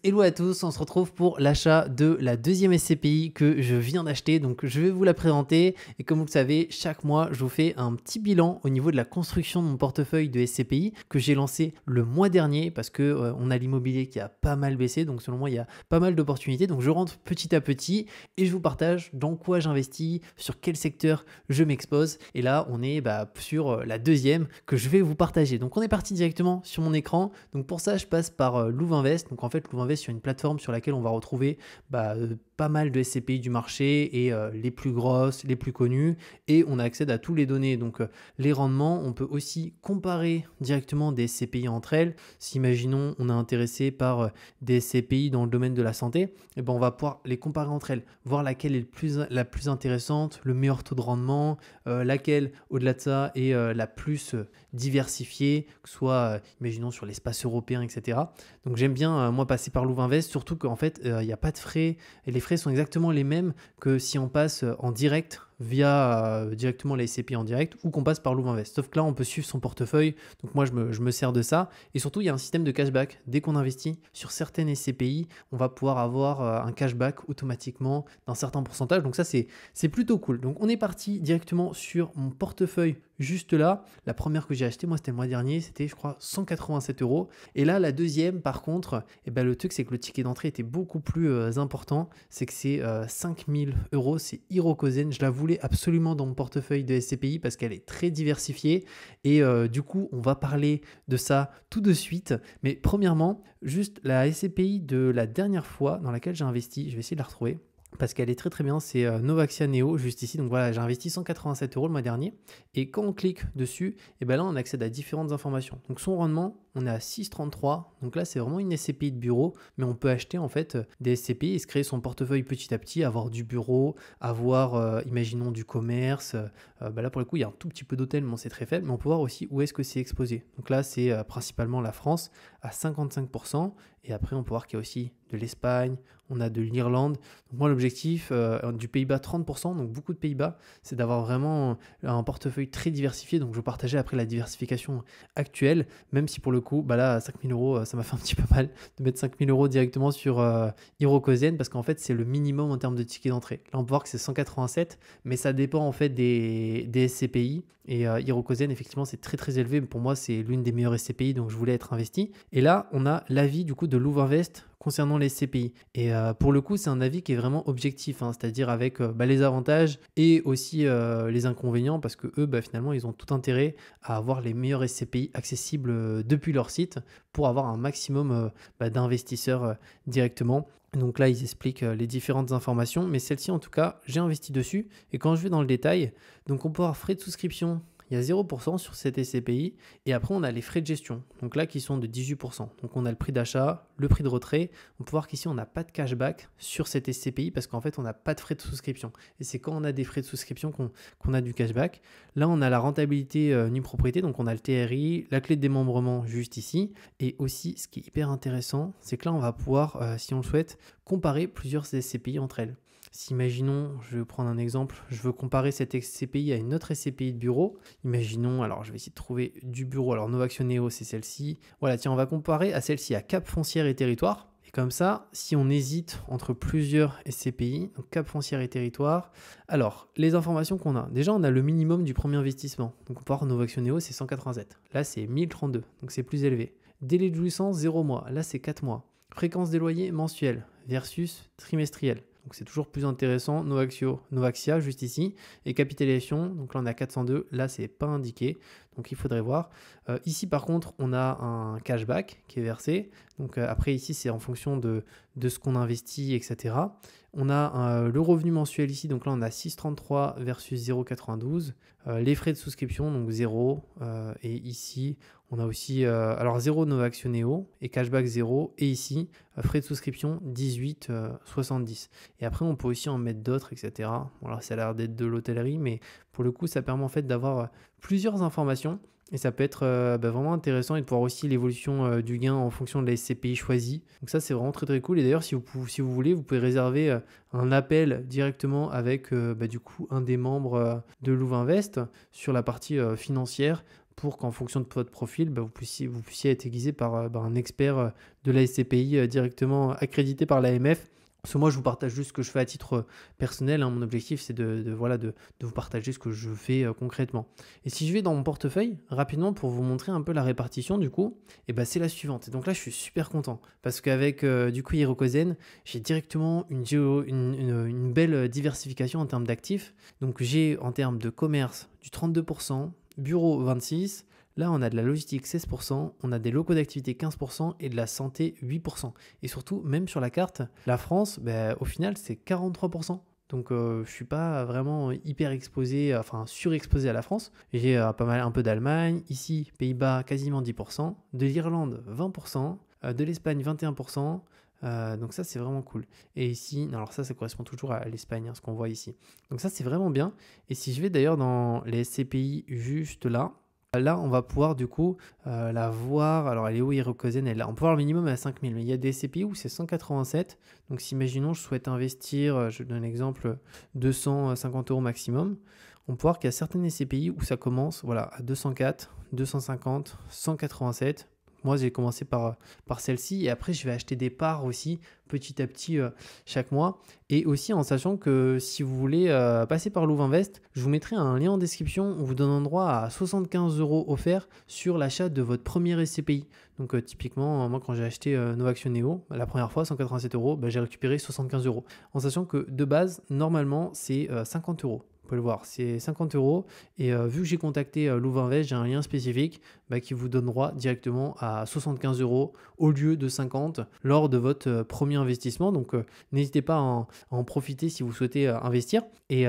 hello à tous, on se retrouve pour l'achat de la deuxième SCPI que je viens d'acheter. Donc je vais vous la présenter et comme vous le savez, chaque mois je vous fais un petit bilan au niveau de la construction de mon portefeuille de SCPI que j'ai lancé le mois dernier parce que on a l'immobilier qui a pas mal baissé, donc selon moi il y a pas mal d'opportunités. Donc je rentre petit à petit et je vous partage dans quoi j'investis, sur quel secteur je m'expose. Et là on est sur la deuxième que je vais vous partager. Donc on est parti directement sur mon écran. Donc pour ça je passe par Louvainvest. Donc en fait Louvainvest sur une plateforme sur laquelle on va retrouver pas mal de SCPI du marché et les plus grosses, les plus connues, et on accède à tous les données. Donc les rendements, on peut aussi comparer directement des SCPI entre elles. Si imaginons on est intéressé par des SCPI dans le domaine de la santé, et on va pouvoir les comparer entre elles, voir laquelle est la plus intéressante, le meilleur taux de rendement, laquelle au-delà de ça est la plus diversifiée, que ce soit imaginons sur l'espace européen, etc. Donc j'aime bien moi passer par Louvainvest, surtout qu'en fait il n'y a pas de frais et les frais sont exactement les mêmes que si on passe en direct via directement les SCPI en direct ou qu'on passe par Louvainvest. Sauf que là, on peut suivre son portefeuille. Donc moi, je me sers de ça. Et surtout, il y a un système de cashback. Dès qu'on investit sur certaines SCPI, on va pouvoir avoir un cashback automatiquement d'un certain pourcentage. Donc ça, c'est plutôt cool. Donc on est parti directement sur mon portefeuille juste là. La première que j'ai achetée, moi, c'était le mois dernier. C'était, je crois, 187 €. Et là, la deuxième, par contre, le truc, c'est que le ticket d'entrée était beaucoup plus important. C'est que c'est 5000 €. C'est Hirokozen. Je la voulais absolument dans mon portefeuille de SCPI parce qu'elle est très diversifiée et du coup on va parler de ça tout de suite. Mais premièrement, juste la SCPI de la dernière fois dans laquelle j'ai investi, je vais essayer de la retrouver parce qu'elle est très très bien, c'est Novaxia Neo juste ici. Donc voilà, j'ai investi 187 € le mois dernier et quand on clique dessus, et là on accède à différentes informations. Donc son rendement, on est à 6,33, donc là c'est vraiment une SCPI de bureau, mais on peut acheter en fait des SCPI et se créer son portefeuille petit à petit, avoir du bureau, avoir imaginons du commerce. Là pour le coup il y a un tout petit peu d'hôtel, mais c'est très faible, mais on peut voir aussi où est-ce que c'est exposé. Donc là c'est principalement la France à 55%, et après on peut voir qu'il y a aussi de l'Espagne, on a de l'Irlande. Donc moi l'objectif du Pays-Bas 30%, donc beaucoup de Pays-Bas, c'est d'avoir vraiment un portefeuille très diversifié. Donc je vais partager après la diversification actuelle, même si pour le coup là 5000 €, ça m'a fait un petit peu mal de mettre 5000 € directement sur Hirokozen parce qu'en fait c'est le minimum en termes de ticket d'entrée. Là on peut voir que c'est 187, mais ça dépend en fait des SCPI, et Hirokozen effectivement c'est très très élevé, mais pour moi c'est l'une des meilleures SCPI, donc je voulais être investi. Et là on a l'avis du coup de Louvainvest concernant les SCPI. Et pour le coup, c'est un avis qui est vraiment objectif, c'est-à-dire avec les avantages et aussi les inconvénients, parce que eux, finalement, ils ont tout intérêt à avoir les meilleurs SCPI accessibles depuis leur site pour avoir un maximum d'investisseurs directement. Donc là, ils expliquent les différentes informations, mais celle-ci, en tout cas, j'ai investi dessus. Et quand je vais dans le détail, donc on peut avoir frais de souscription. Il y a 0% sur cette SCPI et après on a les frais de gestion, donc là qui sont de 18%. Donc on a le prix d'achat, le prix de retrait. On peut voir qu'ici on n'a pas de cashback sur cette SCPI parce qu'en fait on n'a pas de frais de souscription. Et c'est quand on a des frais de souscription qu'on a du cashback. Là on a la rentabilité nue propriété, donc on a le TRI, la clé de démembrement juste ici. Et aussi ce qui est hyper intéressant, c'est que là on va pouvoir, si on le souhaite, comparer plusieurs SCPI entre elles. Si imaginons, je vais prendre un exemple, je veux comparer cette SCPI à une autre SCPI de bureau. Imaginons, alors je vais essayer de trouver du bureau. Alors Novaxio Neo, c'est celle-ci. Voilà, tiens, on va comparer à celle-ci à Cap Foncière et Territoire. Et comme ça, si on hésite entre plusieurs SCPI, donc Cap Foncière et Territoire, alors les informations qu'on a, déjà on a le minimum du premier investissement. Donc on peut voir Novaxio Neo, c'est 187. Là c'est 1032, donc c'est plus élevé. Délai de jouissance 0 mois, là c'est 4 mois. Fréquence des loyers mensuelle versus trimestriel. Donc c'est toujours plus intéressant. Novaxia juste ici, et capitalisation, donc là on a 402, là c'est pas indiqué, donc il faudrait voir. Ici par contre on a un cashback qui est versé, donc après ici c'est en fonction de ce qu'on investit, etc. On a le revenu mensuel ici, donc là on a 6,33 versus 0,92. Les frais de souscription, donc 0. Et ici, on a aussi alors 0 Novaxio Neo et cashback 0. Et ici, frais de souscription 18,70. Et après, on peut aussi en mettre d'autres, etc. Bon, alors ça a l'air d'être de l'hôtellerie, mais pour le coup, ça permet en fait d'avoir plusieurs informations. Et ça peut être vraiment intéressant, et de voir aussi l'évolution du gain en fonction de la SCPI choisie. Donc ça, c'est vraiment très très cool. Et d'ailleurs, si vous voulez, vous pouvez réserver un appel directement avec du coup un des membres de Louvainvest sur la partie financière pour qu'en fonction de votre profil, vous puissiez être aiguisé par un expert de la SCPI directement accrédité par l'AMF. Parce que moi, je vous partage juste ce que je fais à titre personnel, hein. Mon objectif, c'est de vous partager ce que je fais concrètement. Et si je vais dans mon portefeuille, rapidement, pour vous montrer un peu la répartition, du coup, c'est la suivante. Et donc là, je suis super content. Parce qu'avec du coup Hirokozen, j'ai directement une belle diversification en termes d'actifs. Donc j'ai en termes de commerce du 32%, bureau 26%. Là, on a de la logistique 16%, on a des locaux d'activité 15% et de la santé 8%. Et surtout, même sur la carte, la France, au final, c'est 43%. Donc, je ne suis pas vraiment hyper exposé, enfin surexposé à la France. J'ai pas mal, un peu d'Allemagne, ici, Pays-Bas, quasiment 10%, de l'Irlande 20%, de l'Espagne 21%. Donc ça, c'est vraiment cool. Et ici, alors ça correspond toujours à l'Espagne, hein, ce qu'on voit ici. Donc ça, c'est vraiment bien. Et si je vais d'ailleurs dans les SCPI juste là, on va pouvoir du coup la voir. Alors, elle est où Hirokozen? Elle est là. On peut voir le minimum à 5000, mais il y a des SCPI où c'est 187. Donc, si imaginons, je souhaite investir, je donne un exemple, 250 € maximum. On peut voir qu'il y a certaines SCPI où ça commence à 204, 250, 187. Moi, j'ai commencé par celle-ci et après, je vais acheter des parts aussi petit à petit chaque mois. Et aussi en sachant que si vous voulez passer par Louvainvest, je vous mettrai un lien en description où vous donnant droit à 75 € offerts sur l'achat de votre premier SCPI. Donc typiquement, moi quand j'ai acheté Novaxio Neo, la première fois, 187 €, j'ai récupéré 75 €. En sachant que de base, normalement, c'est 50 €. Vous pouvez le voir, c'est 50 € et vu que j'ai contacté Louvainvest, j'ai un lien spécifique qui vous donne droit directement à 75 € au lieu de 50 lors de votre premier investissement. Donc n'hésitez pas à en profiter si vous souhaitez investir. Et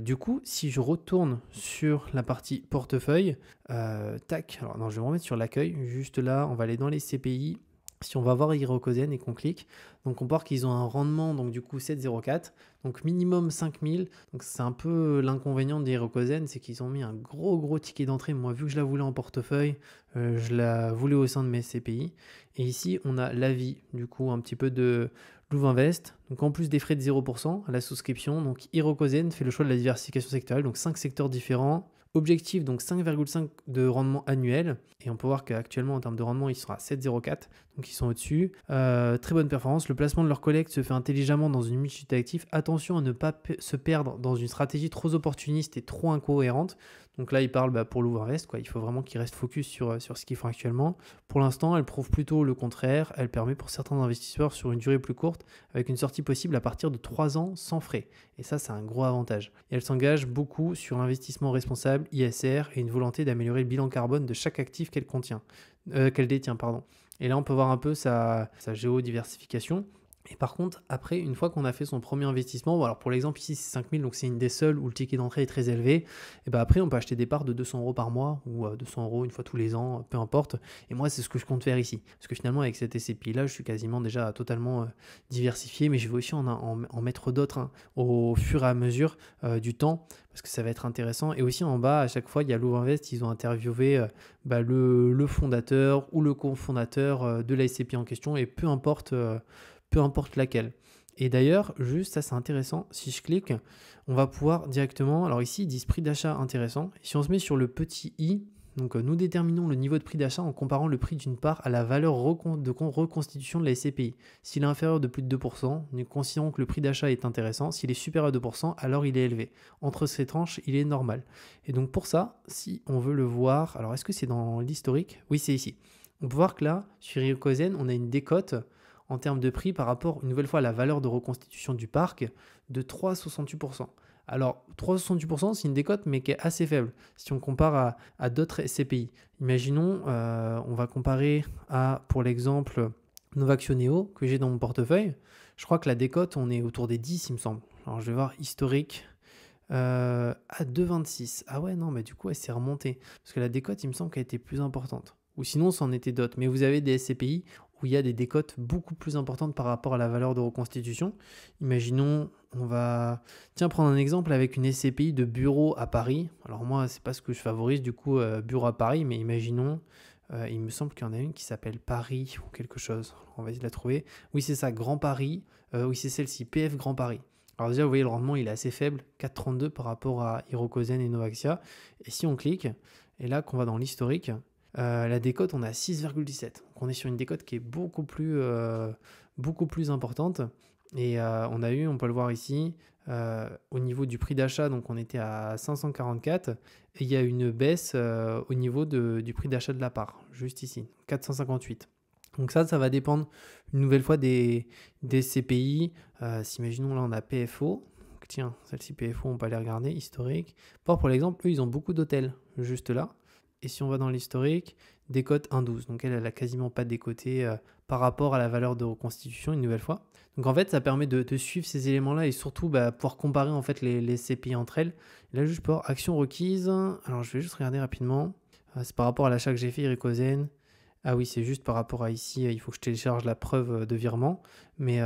du coup, si je retourne sur la partie portefeuille, tac, alors non, je vais me remettre sur l'accueil. Juste là, on va aller dans les CPI. Si on va voir Hirokozen et qu'on clique, donc on peut voir qu'ils ont un rendement, donc du coup 7,04, donc minimum 5000. Donc c'est un peu l'inconvénient de Hirokozen, c'est qu'ils ont mis un gros ticket d'entrée. Moi, vu que je la voulais en portefeuille, je la voulais au sein de mes CPI. Et ici, on a l'avis, du coup, un petit peu de Louvainvest. Donc en plus des frais de 0% à la souscription, donc Hirokozen fait le choix de la diversification sectorielle, donc 5 secteurs différents. Objectif, donc 5,5 de rendement annuel. Et on peut voir qu'actuellement, en termes de rendement, ils sont à 7,04. Donc ils sont au-dessus. Très bonne performance. Le placement de leur collecte se fait intelligemment dans une multitude d'actifs. Attention à ne pas se perdre dans une stratégie trop opportuniste et trop incohérente. Donc là, ils parlent pour Louvainvest, quoi. Il faut vraiment qu'ils restent focus sur ce qu'ils font actuellement. Pour l'instant, elle prouve plutôt le contraire. Elle permet pour certains investisseurs sur une durée plus courte, avec une sortie possible à partir de 3 ans sans frais. Et ça, c'est un gros avantage. Et elle s'engage beaucoup sur l'investissement responsable, ISR, et une volonté d'améliorer le bilan carbone de chaque actif qu'elle détient. Et là, on peut voir un peu sa géodiversification. Et par contre, après, une fois qu'on a fait son premier investissement, alors pour l'exemple ici c'est 5000, donc c'est une des seules où le ticket d'entrée est très élevé, et après on peut acheter des parts de 200 € par mois ou 200 € une fois tous les ans, peu importe. Et moi c'est ce que je compte faire ici. Parce que finalement avec cette SCPI là, je suis quasiment déjà totalement diversifié, mais je vais aussi en mettre d'autres au fur et à mesure du temps, parce que ça va être intéressant. Et aussi en bas, à chaque fois, il y a Louvainvest, ils ont interviewé le fondateur ou le cofondateur de la SCPI en question, et peu importe laquelle. Et d'ailleurs, juste ça c'est intéressant, si je clique, on va pouvoir directement, alors ici ils disent prix d'achat intéressant, si on se met sur le petit i, donc nous déterminons le niveau de prix d'achat en comparant le prix d'une part à la valeur de reconstitution de la SCPI. S'il est inférieur de plus de 2%, nous considérons que le prix d'achat est intéressant, s'il est supérieur à 2%, alors il est élevé. Entre ces tranches, il est normal. Et donc pour ça, si on veut le voir, alors est-ce que c'est dans l'historique? Oui, c'est ici. On peut voir que là, sur Hirokozen, on a une décote en termes de prix par rapport, une nouvelle fois, à la valeur de reconstitution du parc de 3,68%. Alors, 3,68%, c'est une décote, mais qui est assez faible si on compare à d'autres SCPI. Imaginons, on va comparer pour l'exemple, Novaxio Neo, que j'ai dans mon portefeuille. Je crois que la décote, on est autour des 10, il me semble. Alors, je vais voir historique. À 2,26. Ah ouais, non, mais du coup, elle s'est remontée. Parce que la décote, il me semble qu'elle était plus importante. Ou sinon, c'en était d'autres. Mais vous avez des SCPI où il y a des décotes beaucoup plus importantes par rapport à la valeur de reconstitution. Imaginons, on va prendre un exemple avec une SCPI de bureau à Paris. Alors moi, c'est pas ce que je favorise, du coup, bureau à Paris, mais imaginons, il me semble qu'il y en a une qui s'appelle Paris ou quelque chose. On va essayer de la trouver. Oui, c'est ça, Grand Paris. Oui, c'est celle-ci, PF Grand Paris. Alors déjà, vous voyez, le rendement, il est assez faible, 4,32 par rapport à Hirokozen et Novaxia. Et si on clique, et là, qu'on va dans l'historique, la décote, on est à 6,17. Donc on est sur une décote qui est beaucoup plus importante. Et on peut le voir ici, au niveau du prix d'achat, donc on était à 544. Et il y a une baisse au niveau du prix d'achat de la part, juste ici, 458. Donc ça va dépendre une nouvelle fois des CPI. Si imaginons là on a PFO, donc, tiens, celle-ci PFO, on peut aller regarder, historique. Pour l'exemple, eux ils ont beaucoup d'hôtels, juste là. Et si on va dans l'historique, décote 1,12. Donc elle a quasiment pas décoté par rapport à la valeur de reconstitution une nouvelle fois. Donc en fait, ça permet de suivre ces éléments-là et surtout pouvoir comparer en fait les CPI entre elles. Et là, juste pour action requise, alors je vais juste regarder rapidement. C'est par rapport à l'achat que j'ai fait, Iricozen. Ah oui, c'est juste par rapport à ici, il faut que je télécharge la preuve de virement. Mais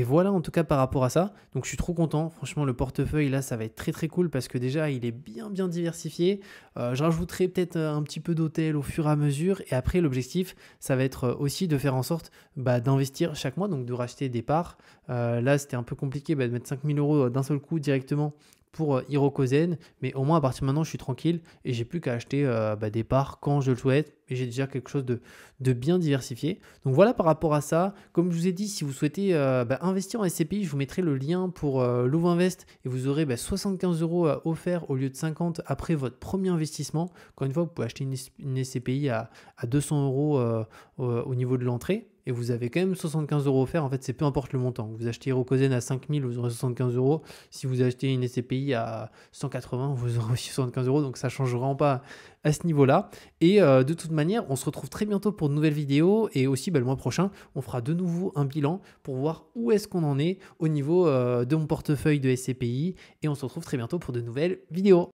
voilà, en tout cas, par rapport à ça. Donc, je suis trop content. Franchement, le portefeuille, là, ça va être très, très cool parce que déjà, il est bien diversifié. Je rajouterai peut-être un petit peu d'hôtel au fur et à mesure. Et après, l'objectif, ça va être aussi de faire en sorte d'investir chaque mois, donc de racheter des parts. Là, c'était un peu compliqué de mettre 5 000 € d'un seul coup directement pour Hirokozen, mais au moins à partir de maintenant je suis tranquille et j'ai plus qu'à acheter des parts quand je le souhaite et j'ai déjà quelque chose de bien diversifié. Donc voilà par rapport à ça. Comme je vous ai dit, si vous souhaitez investir en SCPI, je vous mettrai le lien pour Louvainvest et vous aurez 75 € offerts au lieu de 50 après votre premier investissement. Encore une fois, vous pouvez acheter une SCPI à 200 € au niveau de l'entrée. Et vous avez quand même 75 € offerts. En fait, c'est peu importe le montant. Vous achetez Hirokozen à 5 000, vous aurez 75 €. Si vous achetez une SCPI à 180, vous aurez aussi 75 €. Donc, ça ne change vraiment pas à ce niveau-là. Et de toute manière, on se retrouve très bientôt pour de nouvelles vidéos. Et aussi, le mois prochain, on fera de nouveau un bilan pour voir où est-ce qu'on en est au niveau de mon portefeuille de SCPI. Et on se retrouve très bientôt pour de nouvelles vidéos.